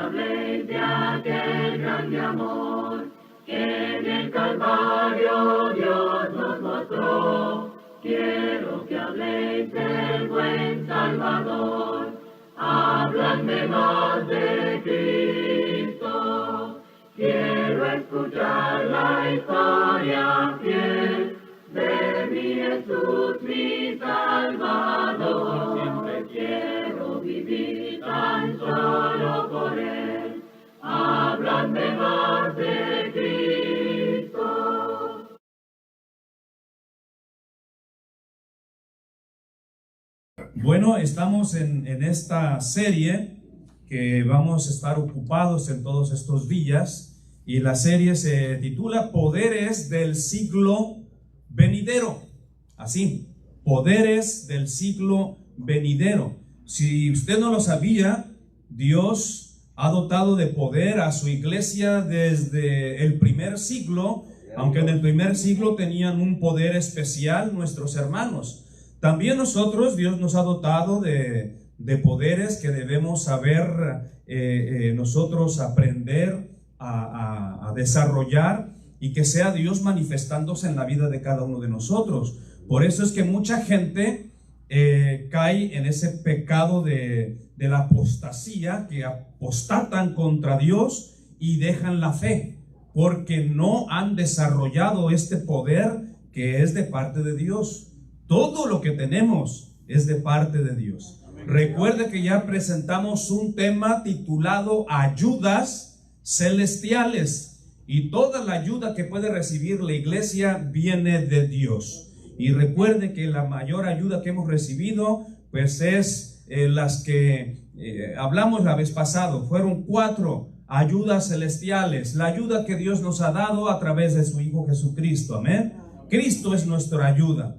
habléis de aquel grande amor que en el Calvario Dios nos mostró. Quiero que habléis del buen Salvador, habladme más de Cristo. Quiero escuchar la historia fiel de mi Jesús, mi Salvador. Siempre quiero vivir tan solo por Él. Habladme más de Cristo. Bueno, estamos en esta serie que vamos a estar ocupados en todos estos días, y la serie se titula Poderes del siglo venidero. Así, Poderes del siglo venidero. Si usted no lo sabía, Dios ha dotado de poder a su iglesia desde el primer siglo, aunque en el primer siglo tenían un poder especial nuestros hermanos. También nosotros, Dios nos ha dotado de poderes que debemos saber nosotros aprender a desarrollar, y que sea Dios manifestándose en la vida de cada uno de nosotros. Por eso es que mucha gente cae en ese pecado de la apostasía, que apostatan contra Dios y dejan la fe, porque no han desarrollado este poder que es de parte de Dios. Todo lo que tenemos es de parte de Dios. Recuerde que ya presentamos un tema titulado Ayudas Celestiales, y toda la ayuda que puede recibir la iglesia viene de Dios. Y recuerde que la mayor ayuda que hemos recibido pues es las que hablamos la vez pasada. Fueron 4 ayudas celestiales, la ayuda que Dios nos ha dado a través de su Hijo Jesucristo. Amén. Cristo es nuestra ayuda.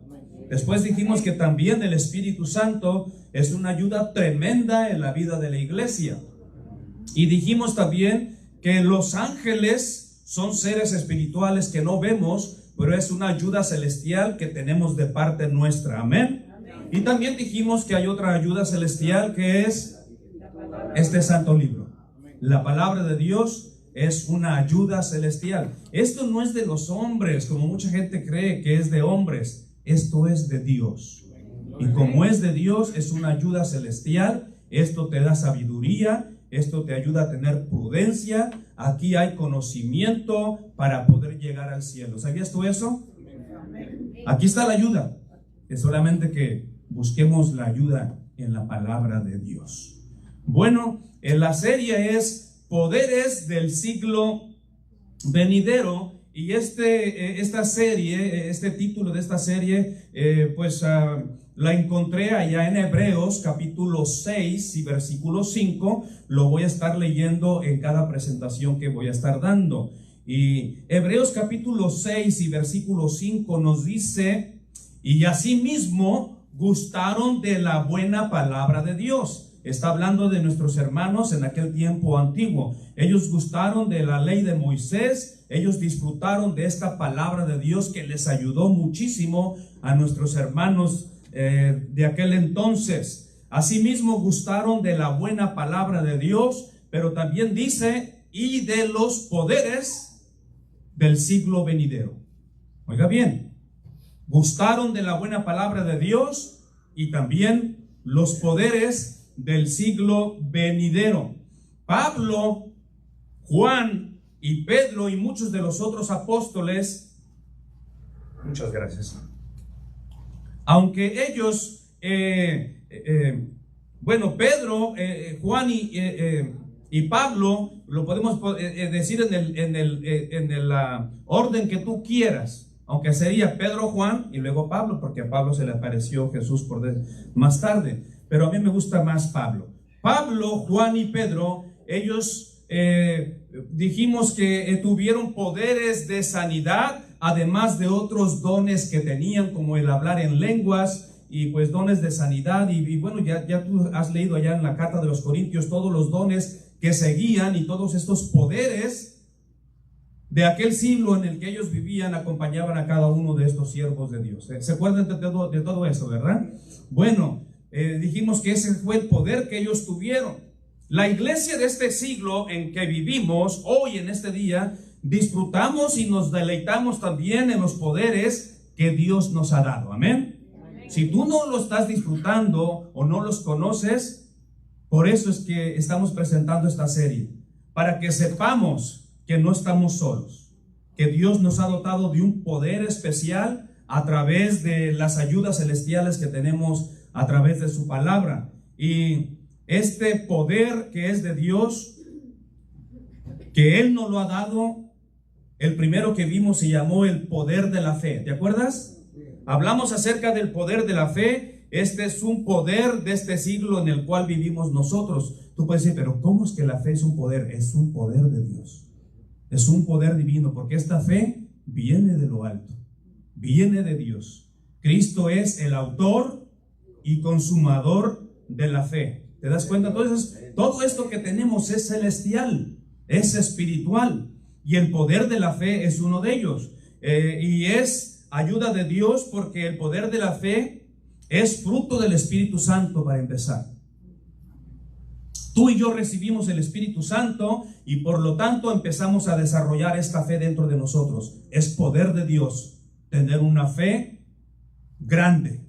Después dijimos que también el Espíritu Santo es una ayuda tremenda en la vida de la iglesia. Y dijimos también que los ángeles son seres espirituales que no vemos, pero es una ayuda celestial que tenemos de parte nuestra. Amén. Y también dijimos que hay otra ayuda celestial, que es este santo libro. La palabra de Dios es una ayuda celestial. Esto no es de los hombres, como mucha gente cree que es de hombres. Esto es de Dios, y como es de Dios, es una ayuda celestial. Esto te da sabiduría, esto te ayuda a tener prudencia. Aquí hay conocimiento para poder llegar al cielo. ¿Sabías tú eso? Aquí está la ayuda. Es solamente que busquemos la ayuda en la palabra de Dios. Bueno, en la serie es Poderes del siglo venidero. Y esta serie, este título de esta serie, la encontré allá en Hebreos capítulo 6 y versículo 5. Lo voy a estar leyendo en cada presentación que voy a estar dando. Y Hebreos capítulo 6 y versículo 5 nos dice: y asimismo gustaron de la buena palabra de Dios. Está hablando de nuestros hermanos en aquel tiempo antiguo. Ellos gustaron de la ley de Moisés. Ellos disfrutaron de esta palabra de Dios que les ayudó muchísimo a nuestros hermanos de aquel entonces. Asimismo gustaron de la buena palabra de Dios, pero también dice, y de los poderes del siglo venidero. Oiga bien, gustaron de la buena palabra de Dios y también los poderes del siglo venidero. Pablo, Juan y Pedro y muchos de los otros apóstoles, muchas gracias, aunque ellos Pedro, Juan y Pablo, lo podemos decir en el orden que tú quieras, aunque sería Pedro, Juan y luego Pablo, porque a Pablo se le apareció Jesús más tarde. Pero a mí me gusta más Pablo. Pablo, Juan y Pedro, ellos dijimos que tuvieron poderes de sanidad, además de otros dones que tenían, como el hablar en lenguas y pues dones de sanidad. Y bueno, ya tú has leído allá en la carta de los Corintios todos los dones que seguían y todos estos poderes de aquel siglo en el que ellos vivían acompañaban a cada uno de estos siervos de Dios. ¿Se acuerdan de todo eso, verdad? Bueno, dijimos que ese fue el poder que ellos tuvieron. la iglesia de este siglo en que vivimos, hoy en este día, disfrutamos y nos deleitamos también en los poderes que Dios nos ha dado. Amén. Si tú no lo estás disfrutando o no los conoces, por eso es que estamos presentando esta serie, para que sepamos que no estamos solos, que Dios nos ha dotado de un poder especial a través de las ayudas celestiales que tenemos a través de su palabra. Y este poder que es de Dios, que Él nos lo ha dado, el primero que vimos se llamó el poder de la fe. ¿Te acuerdas? Hablamos acerca del poder de la fe. Este es un poder de este siglo en el cual vivimos nosotros. Tú puedes decir, pero ¿cómo es que la fe es un poder? Es un poder de Dios. Es un poder divino, porque esta fe viene de lo alto, viene de Dios. Cristo es el autor y consumador de la fe. ¿Te das cuenta? Entonces, todo esto que tenemos es celestial, es espiritual, y el poder de la fe es uno de ellos. Y es ayuda de Dios, porque el poder de la fe es fruto del Espíritu Santo para empezar. Tú y yo recibimos el Espíritu Santo y por lo tanto empezamos a desarrollar esta fe dentro de nosotros. Es poder de Dios tener una fe grande.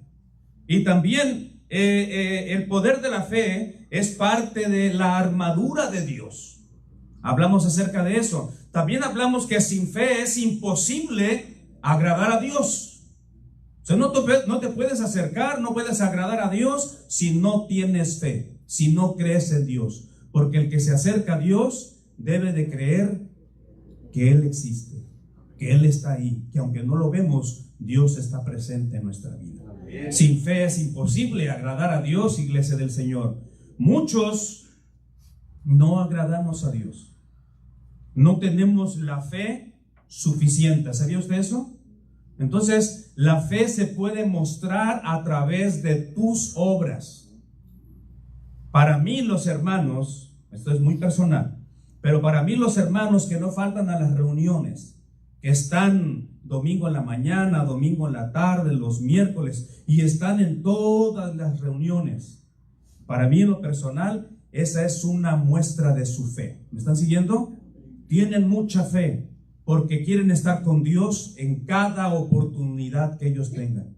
Y también el poder de la fe es parte de la armadura de Dios. Hablamos acerca de eso. También hablamos que sin fe es imposible agradar a Dios. O sea, no te puedes acercar, no puedes agradar a Dios si no tienes fe, si no crees en Dios. Porque el que se acerca a Dios debe de creer que Él existe, que Él está ahí, que aunque no lo vemos, Dios está presente en nuestra vida. Sin fe es imposible agradar a Dios, iglesia del Señor. Muchos no agradamos a Dios. No tenemos la fe suficiente. ¿Sabía usted eso? Entonces, la fe se puede mostrar a través de tus obras. Para mí, los hermanos, esto es muy personal, pero para mí los hermanos que no faltan a las reuniones, que están domingo en la mañana, domingo en la tarde, los miércoles, y están en todas las reuniones, para mí en lo personal, esa es una muestra de su fe. ¿Me están siguiendo? Tienen mucha fe, porque quieren estar con Dios en cada oportunidad que ellos tengan.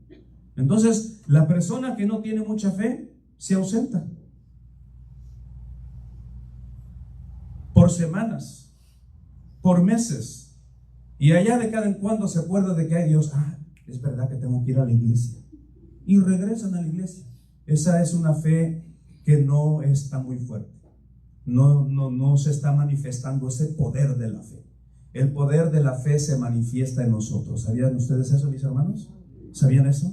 Entonces, la persona que no tiene mucha fe se ausenta por semanas, por meses, y allá de cada en cuando se acuerda de que hay Dios. Es verdad que tengo que ir a la iglesia, y regresan a la iglesia. Esa es una fe que no está muy fuerte. No se está manifestando ese poder de la fe. El poder de la fe se manifiesta en nosotros. ¿Sabían ustedes eso, mis hermanos? ¿Sabían eso?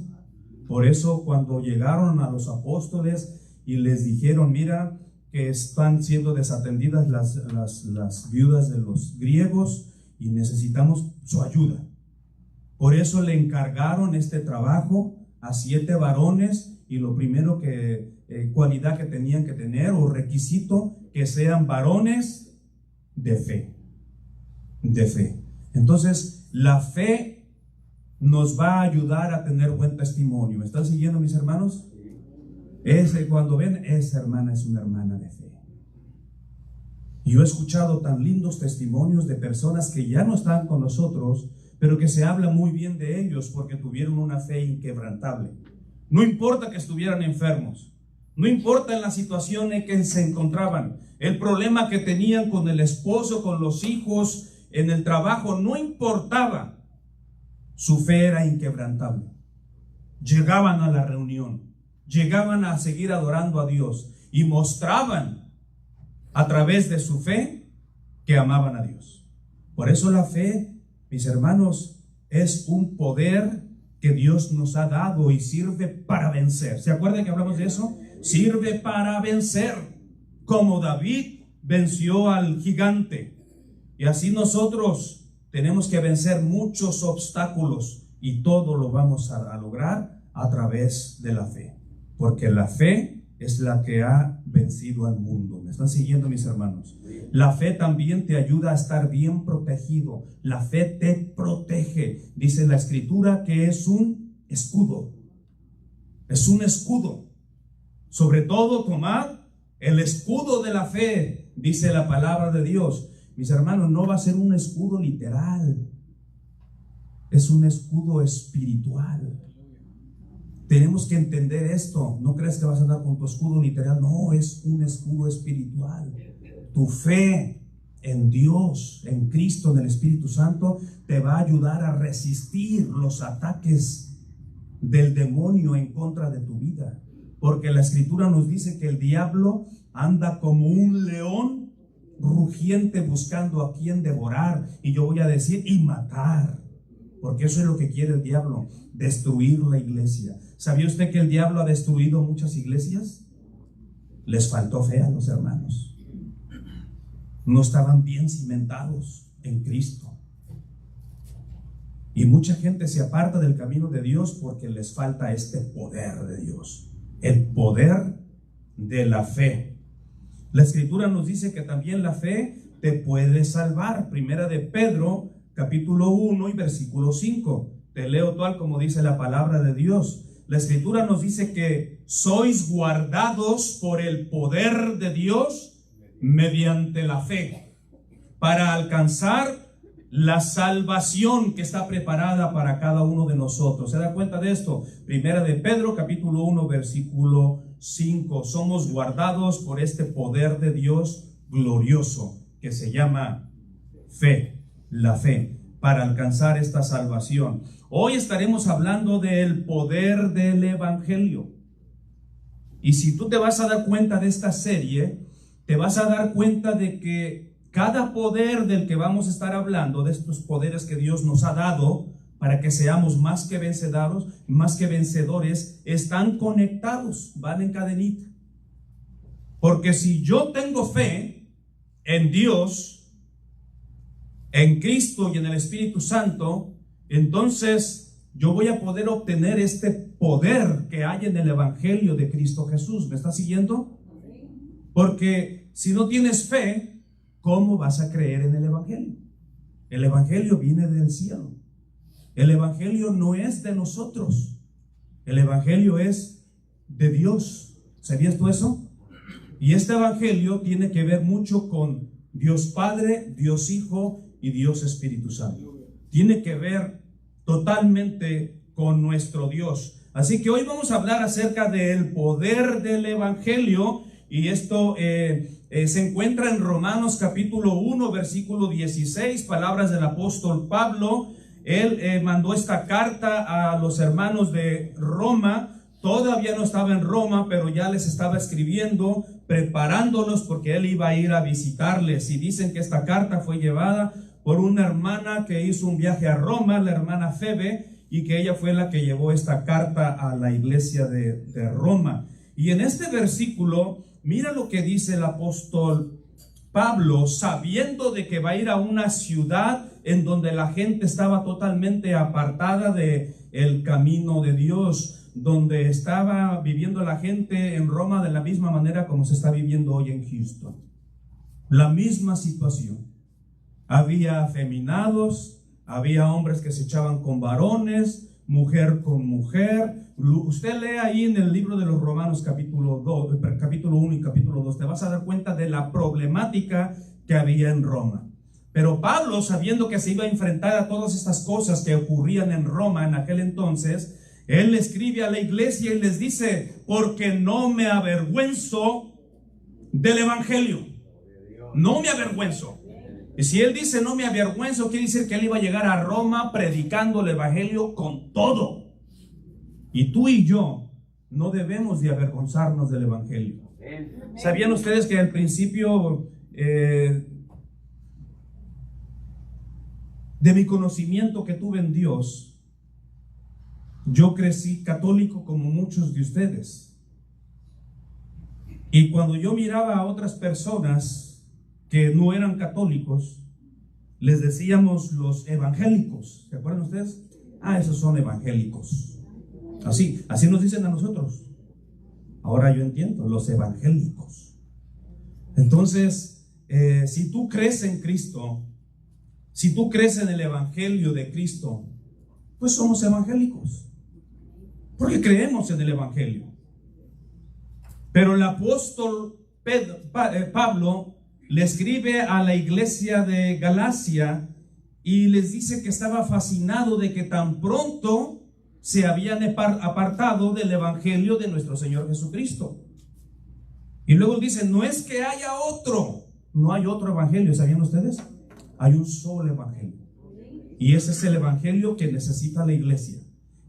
Por eso cuando llegaron a los apóstoles y les dijeron, mira, que están siendo desatendidas las viudas de los griegos y necesitamos su ayuda. Por eso le encargaron este trabajo a 7 varones, y lo primero cualidad que tenían que tener, o requisito, que sean varones de fe. De fe. Entonces, la fe nos va a ayudar a tener buen testimonio. ¿Me están siguiendo, mis hermanos? Cuando ven, esa hermana es una hermana de fe. Y yo he escuchado tan lindos testimonios de personas que ya no están con nosotros, pero que se habla muy bien de ellos porque tuvieron una fe inquebrantable. No importa que estuvieran enfermos, no importa en la situación en que se encontraban, el problema que tenían con el esposo, con los hijos, en el trabajo, no importaba. Su fe era inquebrantable. Llegaban a la reunión, llegaban a seguir adorando a Dios y mostraban a través de su fe que amaban a Dios. Por eso la fe, mis hermanos, es un poder que Dios nos ha dado y sirve para vencer. ¿Se acuerdan que hablamos de eso? Sirve para vencer, como David venció al gigante. Y así nosotros tenemos que vencer muchos obstáculos, y todo lo vamos a lograr a través de la fe, porque la fe es la que ha vencido al mundo. ¿Me están siguiendo, mis hermanos? La fe también te ayuda a estar bien protegido. La fe te protege. Dice la Escritura que es un escudo. Es un escudo. Sobre todo tomad El escudo de la fe, dice la palabra de Dios. Mis hermanos, no va a ser un escudo literal, es un escudo espiritual. Tenemos que entender esto. No creas que vas a andar con tu escudo literal. No, es un escudo espiritual. Tu fe en Dios, en Cristo, en el Espíritu Santo, te va a ayudar a resistir los ataques del demonio en contra de tu vida. Porque la Escritura nos dice que el diablo anda como un león rugiente buscando a quien devorar. Y yo voy a decir, y matar. Porque eso es lo que quiere el diablo, destruir la iglesia. ¿Sabía usted que el diablo ha destruido muchas iglesias? Les faltó fe a los hermanos. No estaban bien cimentados en Cristo. Y mucha gente se aparta del camino de Dios porque les falta este poder de Dios. El poder de la fe. La Escritura nos dice que también la fe te puede salvar. Primera de Pedro, capítulo 1 y versículo 5. Te leo tal como dice la palabra de Dios. La Escritura nos dice que sois guardados por el poder de Dios mediante la fe, para alcanzar la salvación que está preparada para cada uno de nosotros. ¿Se da cuenta de esto? Primera de Pedro, capítulo 1, versículo 5. Somos guardados por este poder de Dios glorioso que se llama fe. La fe, para alcanzar esta salvación. Hoy estaremos hablando del poder del Evangelio. Y si tú te vas a dar cuenta de esta serie, te vas a dar cuenta de que cada poder del que vamos a estar hablando, de estos poderes que Dios nos ha dado para que seamos más que vencedores, están conectados, van en cadenita. Porque si yo tengo fe en Dios, en Cristo y en el Espíritu Santo, entonces yo voy a poder obtener este poder que hay en el Evangelio de Cristo Jesús. ¿Me estás siguiendo? Porque si no tienes fe, ¿cómo vas a creer en el Evangelio? El Evangelio viene del cielo. El Evangelio no es de nosotros. El Evangelio es de Dios. ¿Sabías tú eso? Y este Evangelio tiene que ver mucho con Dios Padre, Dios Hijo y Dios Espíritu Santo. Tiene que ver totalmente con nuestro Dios. Así que hoy vamos a hablar acerca del poder del Evangelio. Y esto se encuentra en Romanos capítulo 1, versículo 16, palabras del apóstol Pablo. Él mandó esta carta a los hermanos de Roma. Todavía no estaba en Roma, pero ya les estaba escribiendo, preparándolos porque él iba a ir a visitarles. Y dicen que esta carta fue llevada por una hermana que hizo un viaje a Roma, la hermana Febe, y que ella fue la que llevó esta carta a la iglesia de Roma. Y en este versículo, mira lo que dice el apóstol Pablo, sabiendo de que va a ir a una ciudad en donde la gente estaba totalmente apartada de el camino de Dios, donde estaba viviendo la gente en Roma de la misma manera como se está viviendo hoy en Houston. La misma situación. Había afeminados, había hombres que se echaban con varones, mujer con mujer. Usted lee ahí en el libro de los Romanos capítulo 1 y capítulo 2, te vas a dar cuenta de la problemática que había en Roma. Pero Pablo, sabiendo que se iba a enfrentar a todas estas cosas que ocurrían en Roma en aquel entonces, él escribe a la iglesia y les dice: porque no me avergüenzo del Evangelio. No me avergüenzo. Y si él dice no me avergüenzo, quiere decir que él iba a llegar a Roma predicando el Evangelio con todo. Y tú y yo no debemos de avergonzarnos del Evangelio. ¿Sabían ustedes que al principio de mi conocimiento que tuve en Dios, yo crecí católico como muchos de ustedes? Y cuando yo miraba a otras personas que no eran católicos, les decíamos los evangélicos. ¿Se acuerdan ustedes? Esos son evangélicos. Así nos dicen a nosotros. Ahora yo entiendo, los evangélicos. Entonces, si tú crees en Cristo, si tú crees en el Evangelio de Cristo, pues somos evangélicos, porque creemos en el Evangelio. Pero el apóstol Pablo le escribe a la iglesia de Galacia y les dice que estaba fascinado de que tan pronto se habían apartado del evangelio de nuestro Señor Jesucristo. Y luego dice, no es que haya otro, no hay otro evangelio, ¿sabían ustedes? Hay un solo evangelio. Y ese es el evangelio que necesita la iglesia.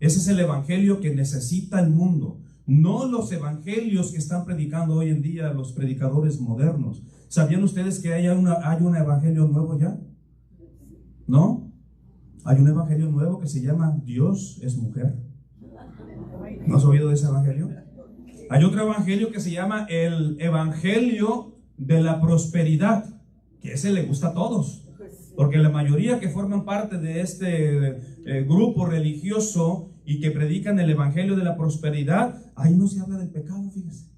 Ese es el evangelio que necesita el mundo. No los evangelios que están predicando hoy en día los predicadores modernos. ¿Sabían ustedes que hay un evangelio nuevo ya? ¿No? Hay un evangelio nuevo que se llama Dios es mujer. ¿No has oído de ese evangelio? Hay otro evangelio que se llama el evangelio de la prosperidad, que ese le gusta a todos. Porque la mayoría que forman parte de este grupo religioso y que predican el evangelio de la prosperidad, ahí no se habla del pecado, fíjese.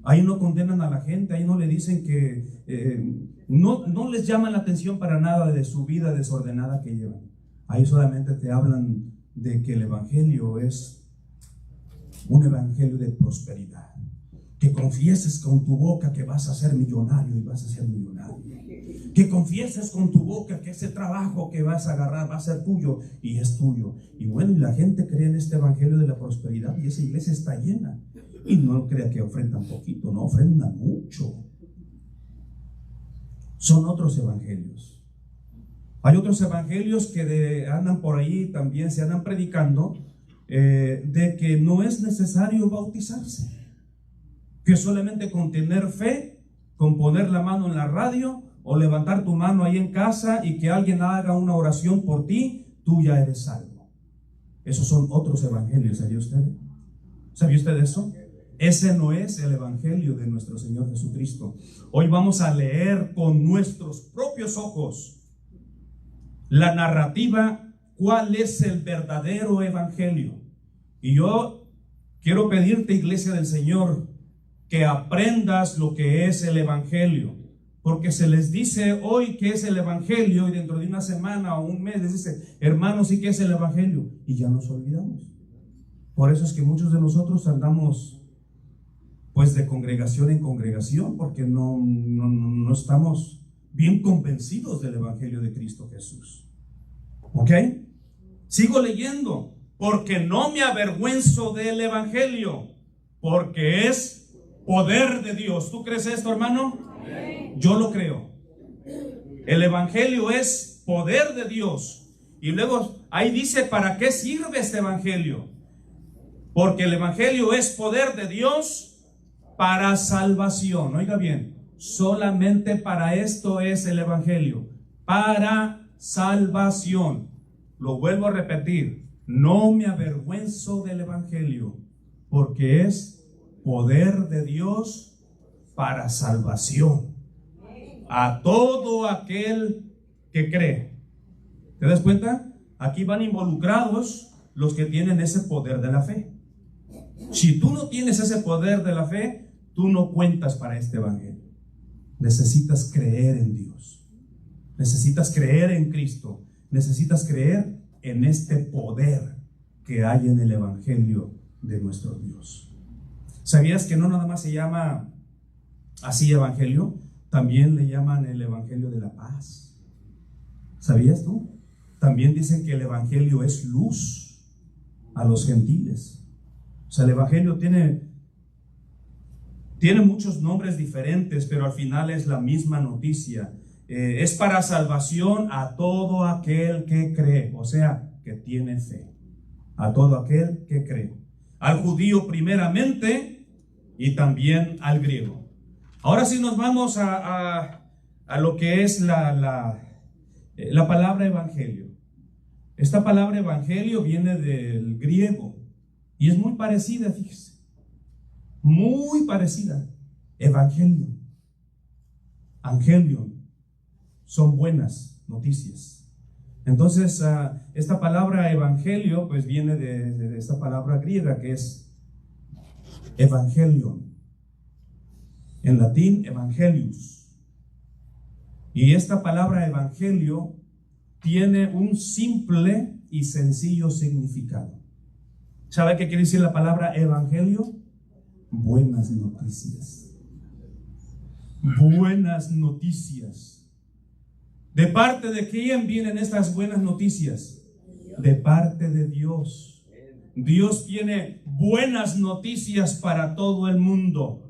Ahí no condenan a la gente, ahí no le dicen que no les llaman la atención para nada de su vida desordenada que llevan. Ahí solamente te hablan de que el evangelio es un evangelio de prosperidad. Que confieses con tu boca que vas a ser millonario y vas a ser millonario. Que confieses con tu boca que ese trabajo que vas a agarrar va a ser tuyo y es tuyo. Y bueno, y la gente cree en este evangelio de la prosperidad y esa iglesia está llena. Y no crea que ofrendan poquito, no, ofrendan mucho. Son otros evangelios. Hay otros evangelios que andan por ahí, también se andan predicando, de que no es necesario bautizarse. Que solamente con tener fe, con poner la mano en la radio o levantar tu mano ahí en casa y que alguien haga una oración por ti, tú ya eres salvo. Esos son otros evangelios, ¿sabía usted? ¿Sabía usted eso? Ese no es el evangelio de nuestro Señor Jesucristo. Hoy vamos a leer con nuestros propios ojos la narrativa, cuál es el verdadero evangelio. Y yo quiero pedirte, iglesia del Señor, que aprendas lo que es el evangelio, porque se les dice hoy que es el evangelio y dentro de una semana o un mes les dice, hermanos, sí que es el evangelio, y ya nos olvidamos. Por eso es que muchos de nosotros andamos pues de congregación en congregación, porque no estamos bien convencidos del evangelio de Cristo Jesús. ¿Ok? Sigo leyendo, porque no me avergüenzo del evangelio, porque es poder de Dios. ¿Tú crees esto, hermano? Yo lo creo. El evangelio es poder de Dios. Y luego ahí dice, ¿para qué sirve este evangelio? Porque el evangelio es poder de Dios para salvación. Oiga bien, solamente para esto es el evangelio, para salvación. Lo vuelvo a repetir, no me avergüenzo del evangelio, porque es poder de Dios para salvación a todo aquel que cree. ¿Te das cuenta? Aquí van involucrados los que tienen ese poder de la fe. Si tú no tienes ese poder de la fe, tú no cuentas para este evangelio. Necesitas creer en Dios. Necesitas creer en Cristo. Necesitas creer en este poder que hay en el evangelio de nuestro Dios. ¿Sabías que no nada más se llama así evangelio? También le llaman el evangelio de la paz. ¿Sabías tú? También dicen que el evangelio es luz a los gentiles. O sea, el evangelio tiene muchos nombres diferentes, pero al final es la misma noticia. Es para salvación a todo aquel que cree, o sea, que tiene fe. A todo aquel que cree. Al judío primeramente y también al griego. Ahora sí nos vamos a lo que es la palabra evangelio. Esta palabra evangelio viene del griego y es muy parecida, fíjese. Muy parecida. Evangelion, angelion, son buenas noticias. Entonces, esta palabra evangelio pues viene de esta palabra griega que es evangelion. En latín, evangelius. Y esta palabra evangelio tiene un simple y sencillo significado. ¿Sabe qué quiere decir la palabra evangelio? Buenas noticias. buenas noticias. ¿De parte de quién vienen estas buenas noticias? De parte de Dios. Dios tiene buenas noticias para todo el mundo,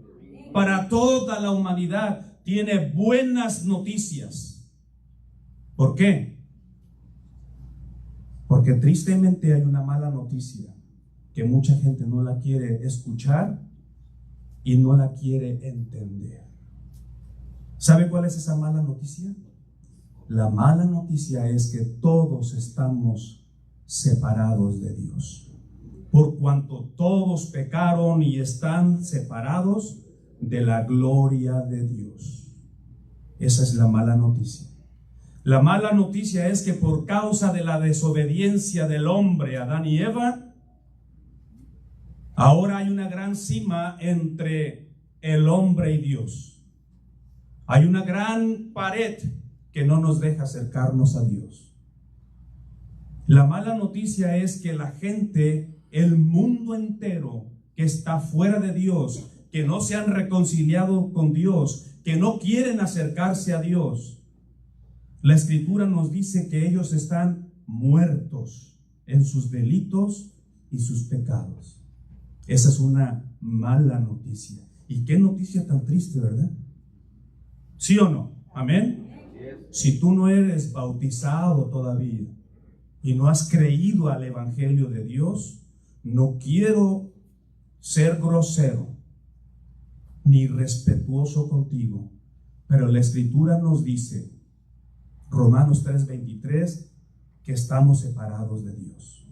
para toda la humanidad. Tiene buenas noticias. ¿Por qué? Porque tristemente hay una mala noticia que mucha gente no la quiere escuchar y no la quiere entender. ¿Sabe cuál es esa mala noticia? La mala noticia es que todos estamos separados de Dios. Por cuanto todos pecaron y están separados de la gloria de Dios. Esa es la mala noticia. La mala noticia es que por causa de la desobediencia del hombre, Adán y Eva, ahora hay una gran cima entre el hombre y Dios. Hay una gran pared que no nos deja acercarnos a Dios. La mala noticia es que la gente, el mundo entero que está fuera de Dios, que no se han reconciliado con Dios, que no quieren acercarse a Dios, la Escritura nos dice que ellos están muertos en sus delitos y sus pecados. Esa es una mala noticia. Y qué noticia tan triste, ¿verdad? ¿Sí o no? Amén. Si tú no eres bautizado todavía y no has creído al Evangelio de Dios, no quiero ser grosero ni irrespetuoso contigo, pero la Escritura nos dice, Romanos 3:23, que estamos separados de Dios.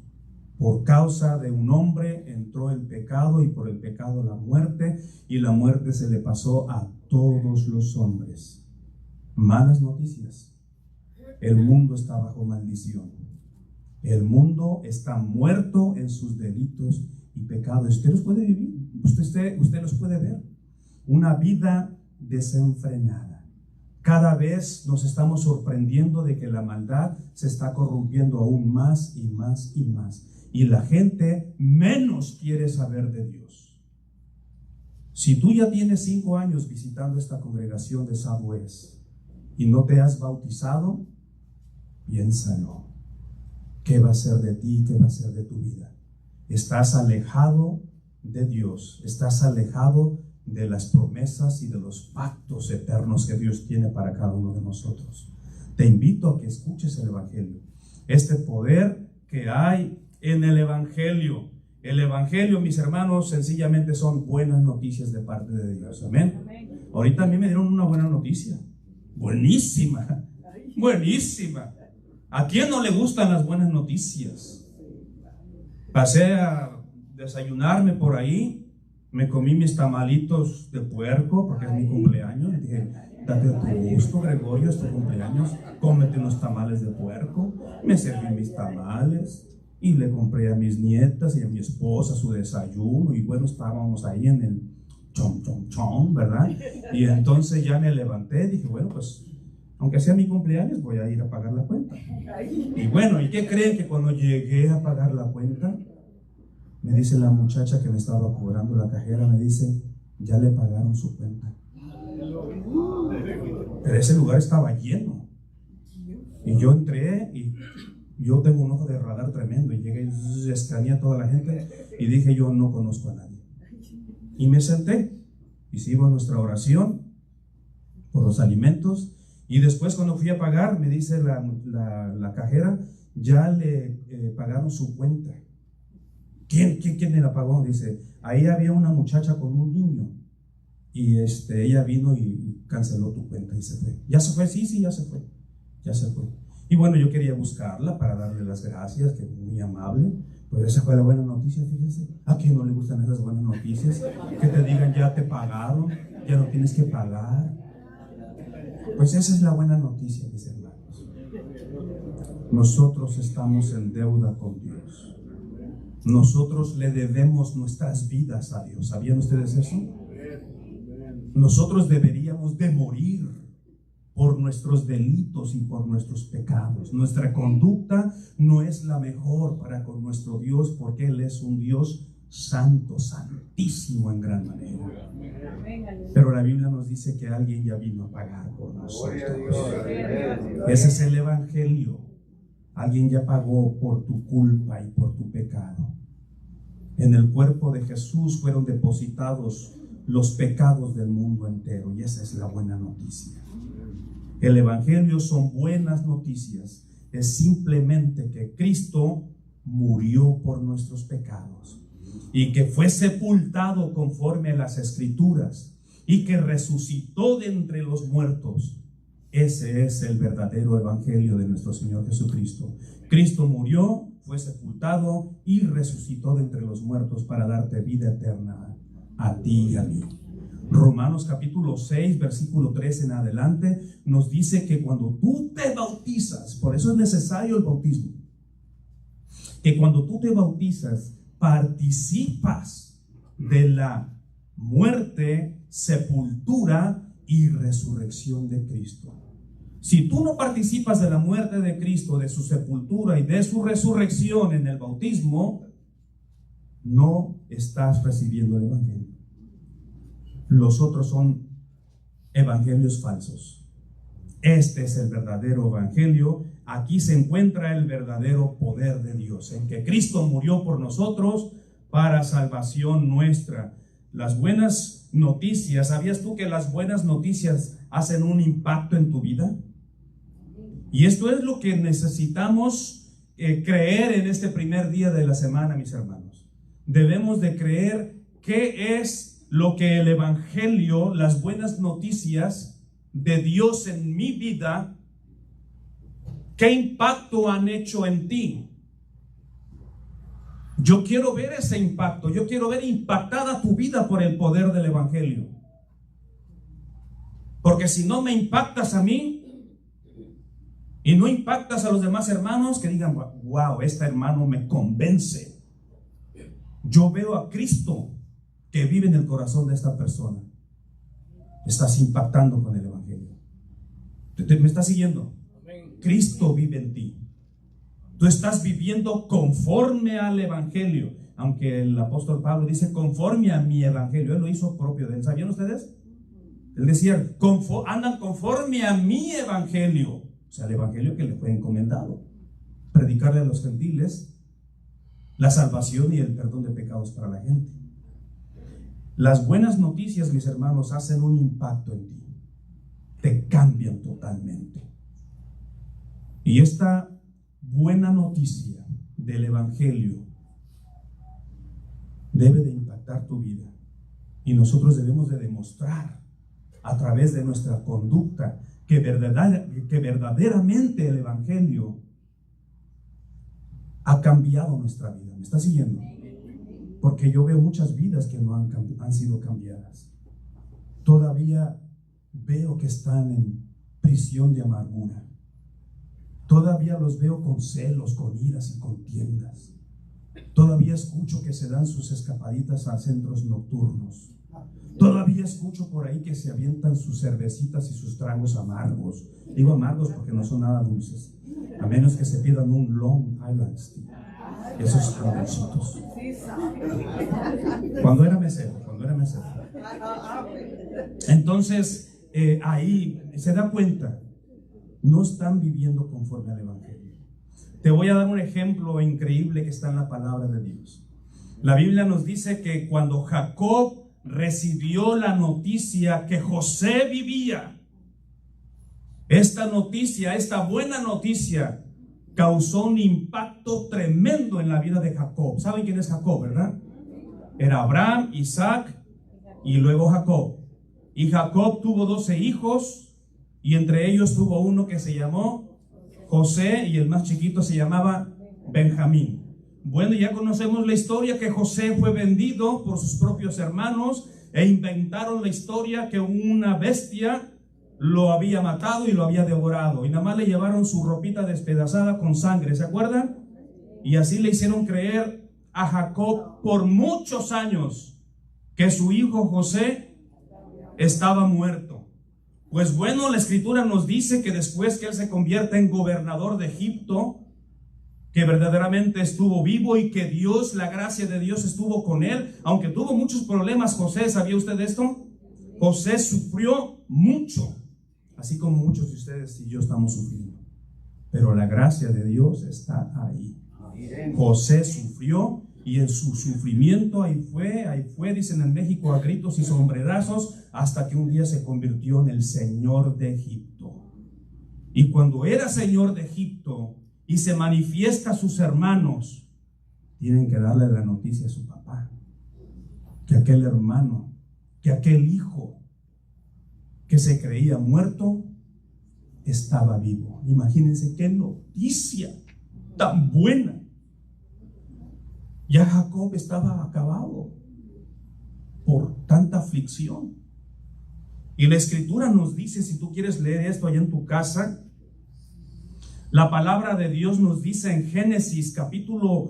Por causa de un hombre entró el pecado, y por el pecado la muerte, y la muerte se le pasó a todos los hombres. Malas noticias. El mundo está bajo maldición. El mundo está muerto en sus delitos y pecados. Usted los puede vivir, usted los puede ver. Una vida desenfrenada. Cada vez nos estamos sorprendiendo de que la maldad se está corrompiendo aún más y más y más. Y la gente menos quiere saber de Dios. Si tú ya tienes 5 años visitando esta congregación de Southwest y no te has bautizado, piénsalo. ¿Qué va a ser de ti? ¿Qué va a ser de tu vida? Estás alejado de Dios. Estás alejado de las promesas y de los pactos eternos que Dios tiene para cada uno de nosotros. Te invito a que escuches el Evangelio. Este poder que hay en el Evangelio. El Evangelio, mis hermanos, sencillamente son buenas noticias de parte de Dios. Amén. Ahorita a mí me dieron una buena noticia. Buenísima. Buenísima. ¿A quién no le gustan las buenas noticias? Pasé a desayunarme por ahí. Me comí mis tamalitos de puerco porque es mi cumpleaños. Dije, date tu gusto, Gregorio, es tu cumpleaños. Cómete unos tamales de puerco. Me serví mis tamales y le compré a mis nietas y a mi esposa su desayuno. Y bueno, estábamos ahí en el chom, ¿verdad? Y entonces ya me levanté. Dije, bueno, pues aunque sea mi cumpleaños, voy a ir a pagar la cuenta. Y bueno, ¿y qué creen? Que cuando llegué a pagar la cuenta, me dice la muchacha que me estaba cobrando, la cajera, me dice, ya le pagaron su cuenta. Pero ese lugar estaba lleno. Y yo entré y yo tengo un ojo de radar tremendo. Y llegué y escaneé a toda la gente y dije, yo no conozco a nadie. Y me senté. Hicimos nuestra oración por los alimentos. Y después cuando fui a pagar, me dice la cajera, ya le pagaron su cuenta. ¿Quién me la pagó? Dice, ahí había una muchacha con un niño y ella vino y canceló tu cuenta y se fue. ¿Ya se fue? Sí, ya se fue. Y bueno, yo quería buscarla para darle las gracias, que muy amable. Pues esa fue la buena noticia, fíjense. ¿A quién no le gustan esas buenas noticias? Que te digan, ya te pagaron, ya no tienes que pagar. Pues esa es la buena noticia, mis hermanos. Nosotros estamos en deuda con Dios. Nosotros le debemos nuestras vidas a Dios. ¿Sabían ustedes eso? Nosotros deberíamos de morir por nuestros delitos y por nuestros pecados. Nuestra conducta no es la mejor para con nuestro Dios, porque Él es un Dios santo, santísimo en gran manera. Pero la Biblia nos dice que alguien ya vino a pagar por nosotros. Ese es el evangelio. Alguien ya pagó por tu culpa y por tu pecado. En el cuerpo de Jesús fueron depositados los pecados del mundo entero, y esa es la buena noticia. El evangelio son buenas noticias. Es simplemente que Cristo murió por nuestros pecados y que fue sepultado conforme a las Escrituras y que resucitó de entre los muertos. Ese es el verdadero evangelio de nuestro Señor Jesucristo. Cristo murió, fue sepultado y resucitó de entre los muertos para darte vida eterna a ti y a mí. Romanos capítulo 6, versículo 3 en adelante nos dice que cuando tú te bautizas, por eso es necesario el bautismo, que cuando tú te bautizas participas de la muerte, sepultura y resurrección de Cristo. Si tú no participas de la muerte de Cristo, de su sepultura y de su resurrección en el bautismo, no estás recibiendo el evangelio. Los otros son evangelios falsos. Este es el verdadero evangelio. Aquí se encuentra el verdadero poder de Dios, en que Cristo murió por nosotros para salvación nuestra. Las buenas noticias, ¿sabías tú que las buenas noticias hacen un impacto en tu vida? Y esto es lo que necesitamos creer en este primer día de la semana, mis hermanos. Debemos de creer qué es lo que el evangelio, las buenas noticias de Dios en mi vida, qué impacto han hecho en ti. Yo quiero ver ese impacto. Yo quiero ver impactada tu vida por el poder del evangelio. Porque si no me impactas a mí y no impactas a los demás hermanos, que digan, wow, este hermano me convence. Yo veo a Cristo que vive en el corazón de esta persona. Estás impactando con el evangelio. ¿Me estás siguiendo? Cristo vive en ti. Tú estás viviendo conforme al evangelio. Aunque el apóstol Pablo dice conforme a mi evangelio, él lo hizo propio de él. ¿Sabían ustedes? Él decía, andan conforme a mi evangelio. O sea, el evangelio que le fue encomendado. Predicarle a los gentiles la salvación y el perdón de pecados para la gente. Las buenas noticias, mis hermanos, hacen un impacto en ti. Te cambian totalmente. Y esta buena noticia del evangelio debe de impactar tu vida. Y nosotros debemos de demostrar a través de nuestra conducta que verdaderamente el evangelio ha cambiado nuestra vida. ¿Me está siguiendo? Porque yo veo muchas vidas que no han sido cambiadas. Todavía veo que están en prisión de amargura. Todavía los veo con celos, con iras y contiendas. Todavía escucho que se dan sus escapaditas a centros nocturnos. Todavía escucho por ahí que se avientan sus cervecitas y sus tragos amargos. Digo amargos porque no son nada dulces, a menos que se pidan un Long Island Tea. Esos son dulcitos. Cuando era mesero. Entonces, ahí se da cuenta, no están viviendo conforme al evangelio. Te voy a dar un ejemplo increíble que está en la palabra de Dios. La Biblia nos dice que cuando Jacob recibió la noticia que José vivía, esta noticia, esta buena noticia, causó un impacto tremendo en la vida de Jacob. ¿Saben quién es Jacob, verdad? Era Abraham, Isaac y luego Jacob. Y Jacob tuvo 12 hijos y entre ellos tuvo uno que se llamó José y el más chiquito se llamaba Benjamín. Bueno, ya conocemos la historia que José fue vendido por sus propios hermanos e inventaron la historia que una bestia lo había matado y lo había devorado. Y nada más le llevaron su ropita despedazada con sangre, ¿se acuerdan? Y así le hicieron creer a Jacob por muchos años que su hijo José estaba muerto. Pues bueno, la escritura nos dice que después que él se convierte en gobernador de Egipto, que verdaderamente estuvo vivo y que Dios, la gracia de Dios estuvo con él, aunque tuvo muchos problemas. José, ¿sabía usted esto? José sufrió mucho, así como muchos de ustedes y yo estamos sufriendo, pero la gracia de Dios está ahí. José sufrió y en su sufrimiento ahí fue, dicen en México, a gritos y sombrerazos, hasta que un día se convirtió en el Señor de Egipto. Y cuando era Señor de Egipto y se manifiesta a sus hermanos, tienen que darle la noticia a su papá, que aquel hermano, que aquel hijo que se creía muerto, estaba vivo. Imagínense qué noticia tan buena. Ya Jacob estaba acabado por tanta aflicción. Y la Escritura nos dice, si tú quieres leer esto allá en tu casa, la palabra de Dios nos dice en Génesis capítulo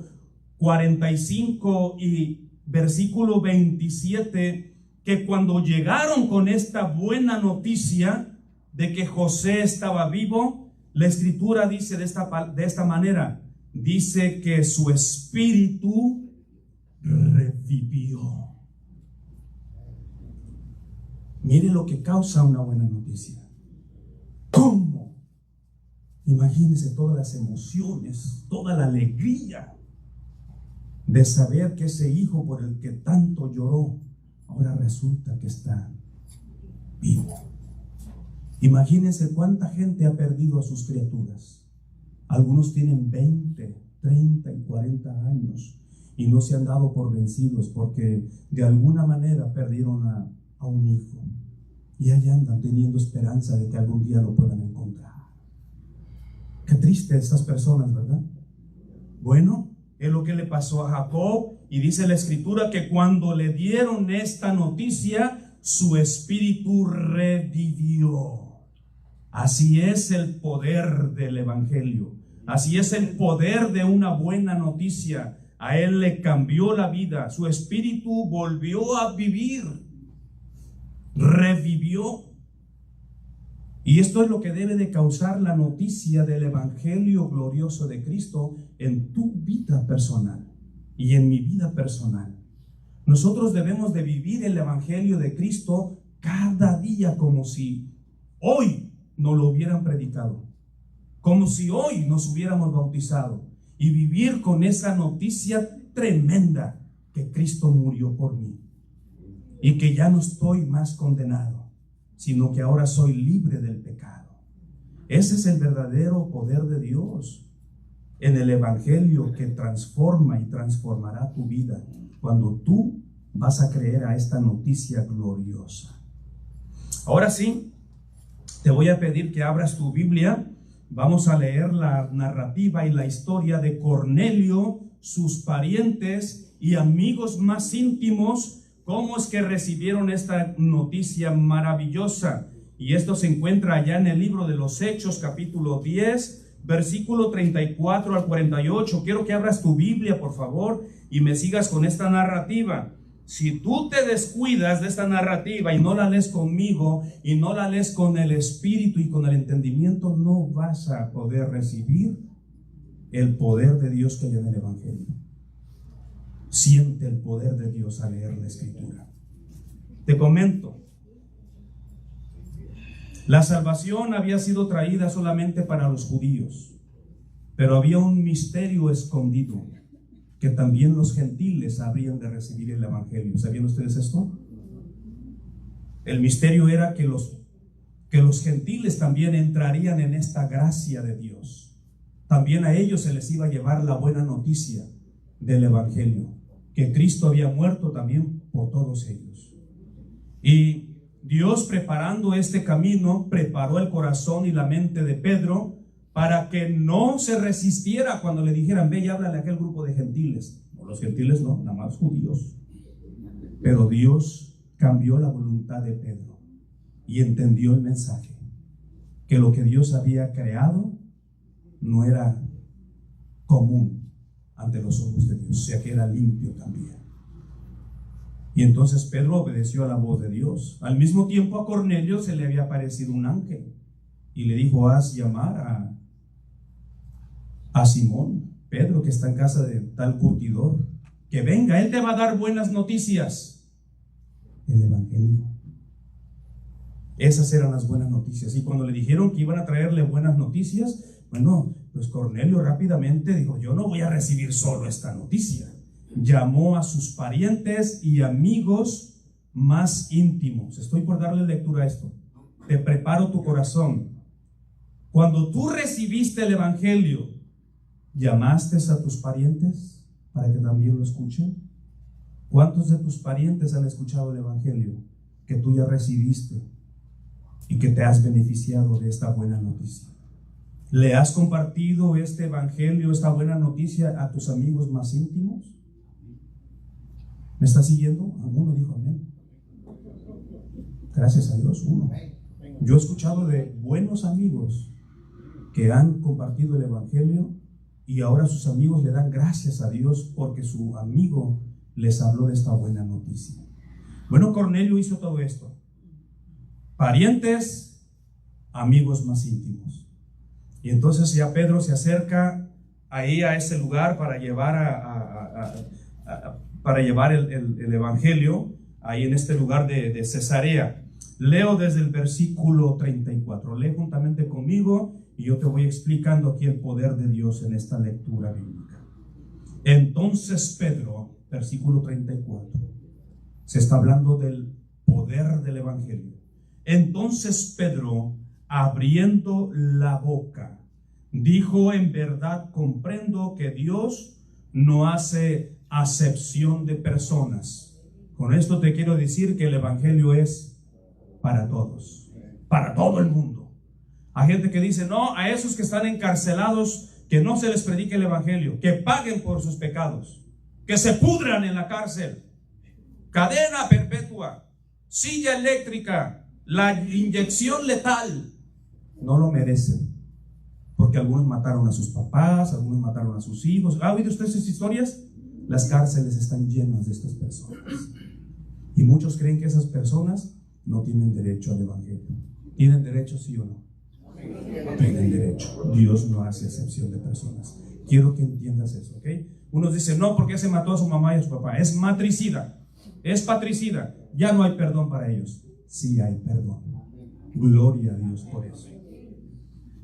45 y versículo 27, que cuando llegaron con esta buena noticia de que José estaba vivo, la Escritura dice de esta manera, dice que su espíritu revivió. Mire lo que causa una buena noticia. ¿Cómo? Imagínese todas las emociones, toda la alegría de saber que ese hijo por el que tanto lloró, ahora resulta que está vivo. Imagínense cuánta gente ha perdido a sus criaturas. Algunos tienen 20, 30 y 40 años y no se han dado por vencidos porque de alguna manera perdieron a un hijo. Y allá andan teniendo esperanza de que algún día lo puedan encontrar. Qué triste estas personas, ¿verdad? Bueno, es lo que le pasó a Jacob, y dice la Escritura que cuando le dieron esta noticia, su espíritu revivió. Así es el poder del Evangelio. Así es el poder de una buena noticia. A él le cambió la vida. Su espíritu volvió a vivir. Revivió. Y esto es lo que debe de causar la noticia del Evangelio glorioso de Cristo en tu vida personal y en mi vida personal. Nosotros debemos de vivir el Evangelio de Cristo cada día como si hoy nos lo hubieran predicado, como si hoy nos hubiéramos bautizado, y vivir con esa noticia tremenda que Cristo murió por mí y que ya no estoy más condenado, sino que ahora soy libre del pecado. Ese es el verdadero poder de Dios en el Evangelio que transforma y transformará tu vida cuando tú vas a creer a esta noticia gloriosa. Ahora sí, te voy a pedir que abras tu Biblia. Vamos a leer la narrativa y la historia de Cornelio, sus parientes y amigos más íntimos, cómo es que recibieron esta noticia maravillosa. Y esto se encuentra allá en el libro de los Hechos, capítulo 10, versículo 34 al 48. Quiero que abras tu Biblia, por favor, y me sigas con esta narrativa. Si tú te descuidas de esta narrativa y no la lees conmigo y no la lees con el espíritu y con el entendimiento, no vas a poder recibir el poder de Dios que hay en el Evangelio. Siente el poder de Dios al leer la Escritura. Te comento, la salvación había sido traída solamente para los judíos, pero había un misterio escondido, que también los gentiles habrían de recibir el Evangelio. ¿Sabían ustedes esto? El misterio era que los gentiles también entrarían en esta gracia de Dios. También a ellos se les iba a llevar la buena noticia del Evangelio, que Cristo había muerto también por todos ellos. Y Dios, preparando este camino, preparó el corazón y la mente de Pedro para que no se resistiera cuando le dijeran: ve y háblale a aquel grupo de gentiles. No, los gentiles no, nada más judíos. Pero Dios cambió la voluntad de Pedro y entendió el mensaje, que lo que Dios había creado no era común ante los ojos de Dios, o sea que era limpio también. Y entonces Pedro obedeció a la voz de Dios. Al mismo tiempo a Cornelio se le había aparecido un ángel y le dijo: haz llamar a Simón, Pedro, que está en casa de tal curtidor, que venga, él te va a dar buenas noticias. El evangelio. Esas eran las buenas noticias. Y cuando le dijeron que iban a traerle buenas noticias, bueno, pues Cornelio rápidamente dijo: yo no voy a recibir solo esta noticia. Llamó a sus parientes y amigos más íntimos. Estoy por darle lectura a esto. Te preparo tu corazón. Cuando tú recibiste el evangelio, ¿llamaste a tus parientes para que también lo escuchen? ¿Cuántos de tus parientes han escuchado el evangelio que tú ya recibiste y que te has beneficiado de esta buena noticia? ¿Le has compartido este evangelio, esta buena noticia a tus amigos más íntimos? ¿Me está siguiendo? Uno dijo amén. Gracias a Dios, uno. Yo he escuchado de buenos amigos que han compartido el evangelio y ahora sus amigos le dan gracias a Dios porque su amigo les habló de esta buena noticia. Bueno, Cornelio hizo todo esto. Parientes, amigos más íntimos. Y entonces ya Pedro se acerca ahí a ese lugar para llevar el evangelio ahí en este lugar de Cesarea. Leo desde el versículo 34. Lee juntamente conmigo y yo te voy explicando aquí el poder de Dios en esta lectura bíblica. Entonces Pedro, versículo 34, se está hablando del poder del evangelio. Entonces Pedro, abriendo la boca, dijo: en verdad comprendo que Dios no hace acepción de personas. Con esto te quiero decir que el evangelio es para todos, para todo el mundo. Hay gente que dice: no, a esos que están encarcelados, que no se les predique el evangelio, que paguen por sus pecados, que se pudran en la cárcel, cadena perpetua, silla eléctrica, la inyección letal. No lo merecen, porque algunos mataron a sus papás, algunos mataron a sus hijos. ¿Ha oído usted esas historias? Las cárceles están llenas de estas personas y muchos creen que esas personas no tienen derecho al evangelio. ¿Tienen derecho, sí o no? Tienen derecho. Dios no hace excepción de personas. Quiero que entiendas eso, ¿ok? Unos dicen: no, porque se mató a su mamá y a su papá. Es matricida, es patricida. Ya no hay perdón para ellos. Sí hay perdón. Gloria a Dios por eso.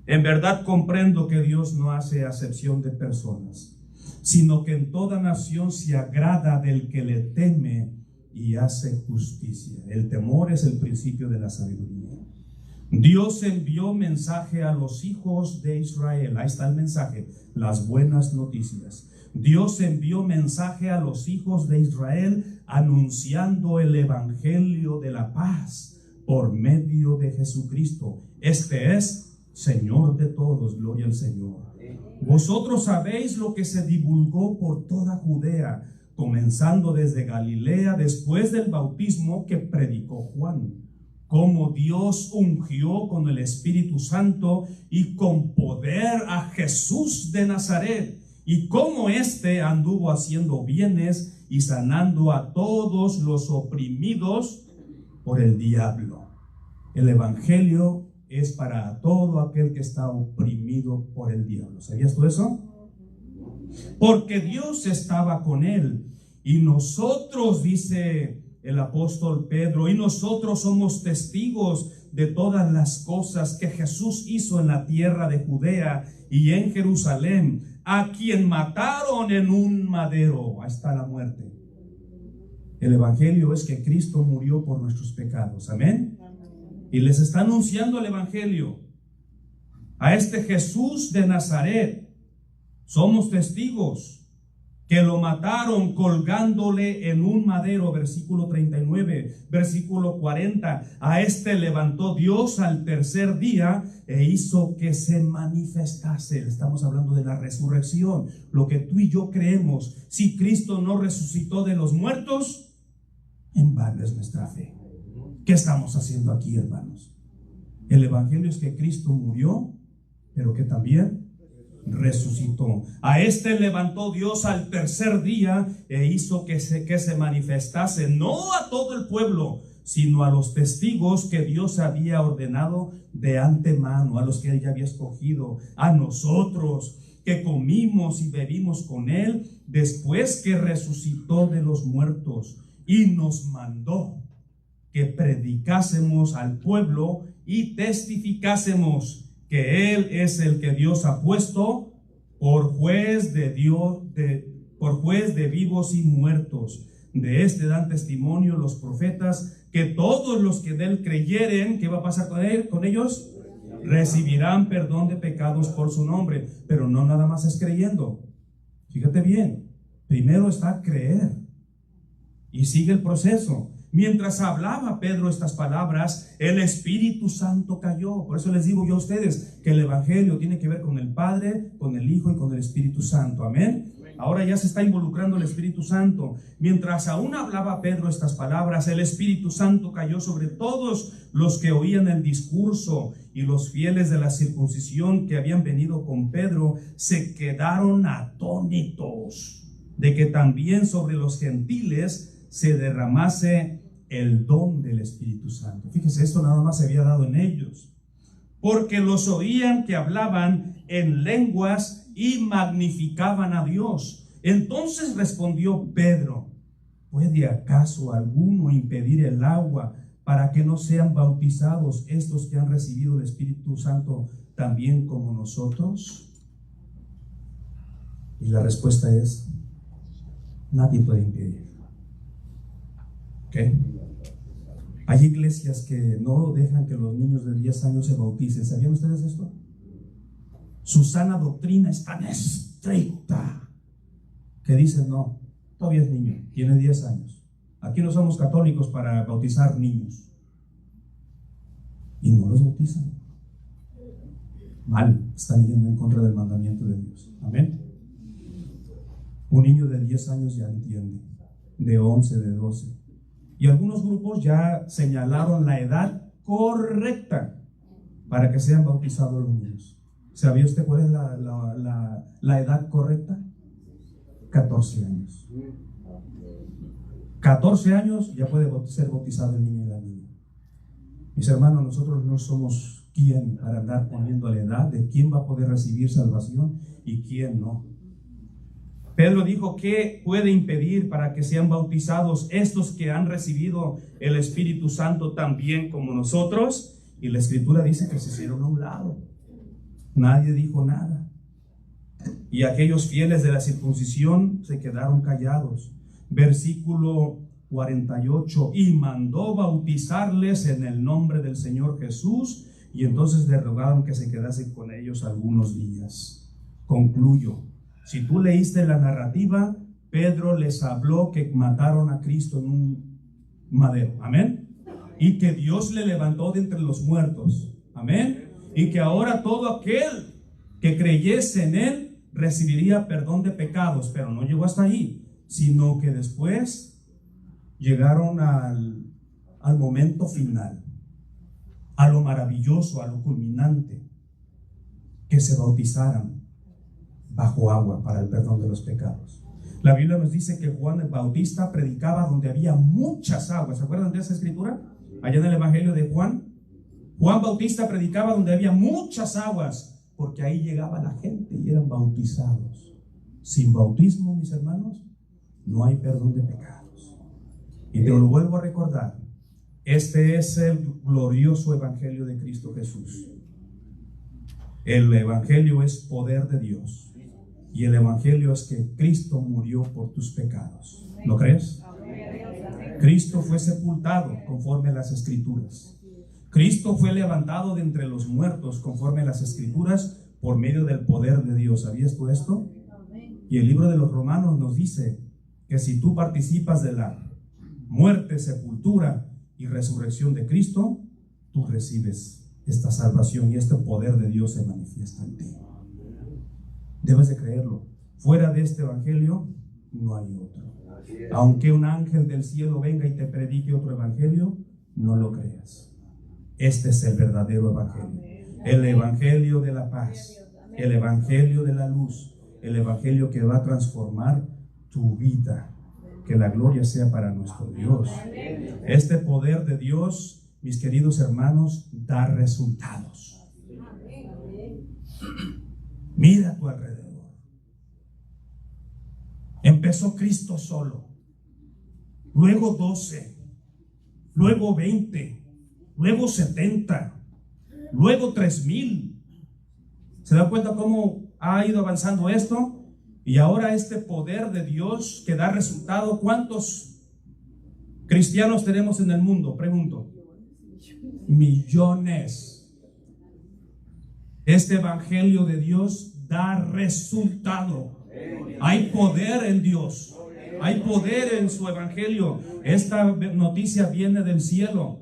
En verdad comprendo que Dios no hace acepción de personas, sino que en toda nación se agrada del que le teme y hace justicia. El temor es el principio de la sabiduría. Dios envió mensaje a los hijos de Israel. Ahí está el mensaje, las buenas noticias. Dios envió mensaje a los hijos de Israel anunciando el evangelio de la paz por medio de Jesucristo. Este es Señor de todos, gloria al Señor. Vosotros sabéis lo que se divulgó por toda Judea, comenzando desde Galilea después del bautismo que predicó Juan, cómo Dios ungió con el Espíritu Santo y con poder a Jesús de Nazaret, y cómo éste anduvo haciendo bienes y sanando a todos los oprimidos por el diablo. El evangelio es para todo aquel que está oprimido por el diablo. ¿Sabías tú eso? Porque Dios estaba con él. Y nosotros, dice el apóstol Pedro, y nosotros somos testigos de todas las cosas que Jesús hizo en la tierra de Judea y en Jerusalén, a quien mataron en un madero. Ahí está la muerte. El evangelio es que Cristo murió por nuestros pecados. Amén. Y les está anunciando el evangelio a este Jesús de Nazaret. Somos testigos que lo mataron colgándole en un madero, versículo 39, versículo 40. A este levantó Dios al tercer día e hizo que se manifestase. Estamos hablando de la resurrección, lo que tú y yo creemos. Si Cristo no resucitó de los muertos, en vano es nuestra fe. ¿Qué estamos haciendo aquí, hermanos? El evangelio es que Cristo murió, pero que también resucitó. A este levantó Dios al tercer día e hizo que se manifestase, no a todo el pueblo, sino a los testigos que Dios había ordenado de antemano, a los que Él ya había escogido, a nosotros, que comimos y bebimos con Él después que resucitó de los muertos, y nos mandó que predicásemos al pueblo y testificásemos que Él es el que Dios ha puesto por juez de vivos y muertos. De este dan testimonio los profetas, que todos los que de Él creyeren, ¿qué va a pasar con ellos? Recibirán perdón de pecados por su nombre. Pero no nada más es creyendo. Fíjate bien, primero está creer y sigue el proceso. Mientras hablaba Pedro estas palabras, el Espíritu Santo cayó. Por eso les digo yo a ustedes que el Evangelio tiene que ver con el Padre, con el Hijo y con el Espíritu Santo. Amén. Ahora ya se está involucrando el Espíritu Santo. Mientras aún hablaba Pedro estas palabras, el Espíritu Santo cayó sobre todos los que oían el discurso, y los fieles de la circuncisión que habían venido con Pedro se quedaron atónitos de que también sobre los gentiles se derramase el don del Espíritu Santo. Fíjese, esto nada más se había dado en ellos, porque los oían que hablaban en lenguas y magnificaban a Dios. Entonces respondió Pedro: ¿puede acaso alguno impedir el agua para que no sean bautizados estos que han recibido el Espíritu Santo también como nosotros? Y la respuesta es: nadie puede impedir. ¿Okay? Hay iglesias que no dejan que los niños de 10 años se bauticen. ¿Sabían ustedes esto? Su sana doctrina es tan estricta que dicen: no, todavía es niño, tiene 10 años. Aquí no somos católicos para bautizar niños. Y no los bautizan. Mal, están yendo en contra del mandamiento de Dios. Amén. Un niño de 10 años ya entiende, de 11, de 12. Y algunos grupos ya señalaron la edad correcta para que sean bautizados los niños. ¿Sabía usted cuál es la edad correcta? 14 años. 14 años ya puede ser bautizado el niño y la niña. Mis hermanos, nosotros no somos quien para andar poniendo la edad de quién va a poder recibir salvación y quién no. Pedro dijo: ¿qué puede impedir para que sean bautizados estos que han recibido el Espíritu Santo también como nosotros? Y la Escritura dice que se hicieron a un lado. Nadie dijo nada. Y aquellos fieles de la circuncisión se quedaron callados. Versículo 48: y mandó bautizarles en el nombre del Señor Jesús, y entonces le rogaron que se quedasen con ellos algunos días. Concluyo. Si tú leíste la narrativa, Pedro les habló que mataron a Cristo en un madero. Amén. Y que Dios le levantó de entre los muertos. Amén. Y que ahora todo aquel que creyese en Él recibiría perdón de pecados. Pero no llegó hasta ahí, sino que después llegaron al momento final, a lo maravilloso, a lo culminante, que se bautizaran bajo agua para el perdón de los pecados. La Biblia nos dice que Juan el Bautista predicaba donde había muchas aguas. ¿Se acuerdan de esa escritura? Allá en el Evangelio de Juan. Juan Bautista predicaba donde había muchas aguas, porque ahí llegaba la gente y eran bautizados. Sin bautismo, mis hermanos, no hay perdón de pecados. Y te lo vuelvo a recordar: este es el glorioso Evangelio de Cristo Jesús. El Evangelio es poder de Dios. Y el Evangelio es que Cristo murió por tus pecados. ¿Lo crees? Cristo fue sepultado conforme a las Escrituras. Cristo fue levantado de entre los muertos conforme a las Escrituras por medio del poder de Dios. ¿Sabías tú esto? Y el libro de los Romanos nos dice que si tú participas de la muerte, sepultura y resurrección de Cristo, tú recibes esta salvación y este poder de Dios se manifiesta en ti. Debes de creerlo. Fuera de este Evangelio no hay otro. Aunque un ángel del cielo venga y te predique otro Evangelio, no lo creas. Este es el verdadero Evangelio. El Evangelio de la paz, el Evangelio de la luz, el Evangelio que va a transformar tu vida. Que la gloria sea para nuestro Dios. Este poder de Dios, mis queridos hermanos, da resultados. Mira a tu alrededor. Empezó Cristo solo, luego 12, luego 20, luego 70, luego 3000. ¿Se da cuenta cómo ha ido avanzando esto? Y ahora este poder de Dios que da resultado. ¿Cuántos cristianos tenemos en el mundo? Pregunto. Millones. Este evangelio de Dios da resultado. Hay poder en Dios. Hay poder en su evangelio. Esta noticia viene del cielo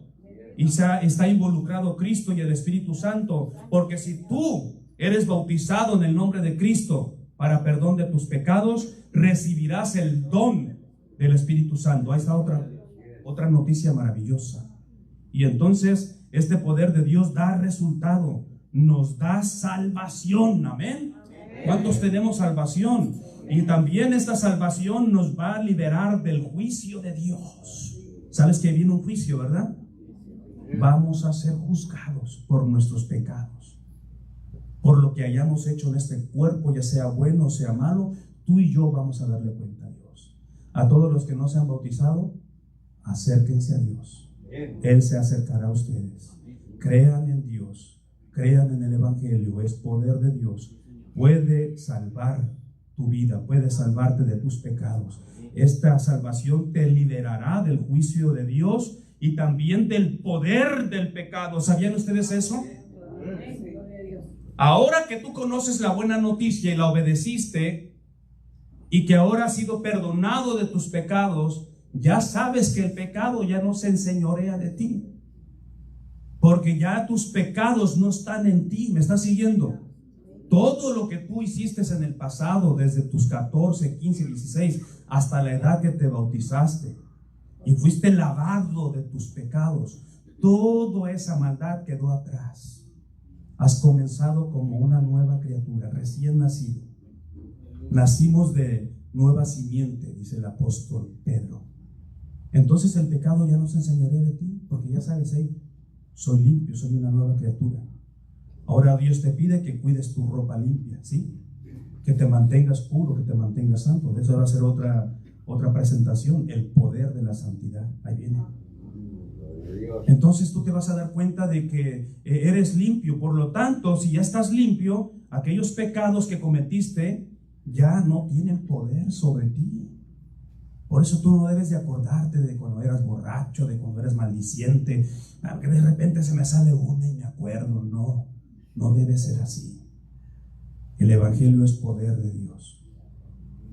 y está involucrado Cristo y el Espíritu Santo. Porque si tú eres bautizado en el nombre de Cristo para perdón de tus pecados, recibirás el don del Espíritu Santo. Ahí está otra noticia maravillosa. Y entonces este poder de Dios da resultado, nos da salvación. Amén. ¿Cuántos tenemos salvación? Y también esta salvación nos va a liberar del juicio de Dios. ¿Sabes que viene un juicio, verdad? Vamos a ser juzgados por nuestros pecados, por lo que hayamos hecho en este cuerpo, ya sea bueno o sea malo. Tú y yo vamos a darle cuenta a Dios. A todos los que no se han bautizado, acérquense a Dios. Él se acercará a ustedes. Crean en Dios, crean en el evangelio. Es poder de Dios. Puede salvar tu vida, puede salvarte de tus pecados. Esta salvación te liberará del juicio de Dios y también del poder del pecado. ¿Sabían ustedes eso? Ahora que tú conoces la buena noticia y la obedeciste, y que ahora has sido perdonado de tus pecados, ya sabes que el pecado ya no se enseñorea de ti, porque ya tus pecados no están en ti. ¿Me estás siguiendo? Todo lo que tú hiciste en el pasado, desde tus 14, 15, 16 hasta la edad que te bautizaste y fuiste lavado de tus pecados, toda esa maldad quedó atrás. Has comenzado como una nueva criatura, recién nacido. Nacimos de nueva simiente, dice el apóstol Pedro. Entonces el pecado ya no se enseñorea de ti, porque ya sabes, soy limpio, soy una nueva criatura. Ahora Dios te pide que cuides tu ropa limpia, ¿sí? Que te mantengas puro, que te mantengas santo. Eso va a ser otra presentación, el poder de la santidad. Ahí viene. Entonces tú te vas a dar cuenta de que eres limpio. Por lo tanto, si ya estás limpio, aquellos pecados que cometiste ya no tienen poder sobre ti. Por eso tú no debes de acordarte de cuando eras borracho, de cuando eras maldiciente, que de repente se me sale una y me acuerdo. No debe ser así. El evangelio es poder de Dios.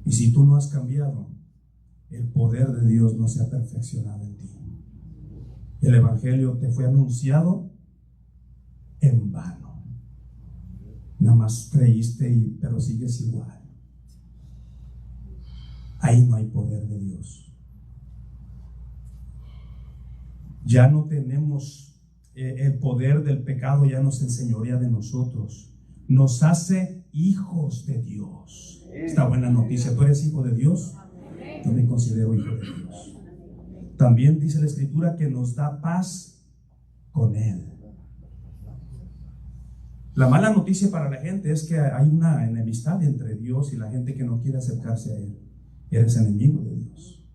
Y si tú no has cambiado, el poder de Dios no se ha perfeccionado en ti. El evangelio te fue anunciado en vano. Nada más creíste, pero sigues igual. Ahí no hay poder de Dios. Ya no tenemos el poder del pecado, ya nos enseñorea de nosotros. Nos hace hijos de Dios. Esta buena noticia. ¿Tú eres hijo de Dios? Yo me considero hijo de Dios. También dice la Escritura que nos da paz con Él. La mala noticia para la gente es que hay una enemistad entre Dios y la gente que no quiere acercarse a Él. Eres enemigo de Dios.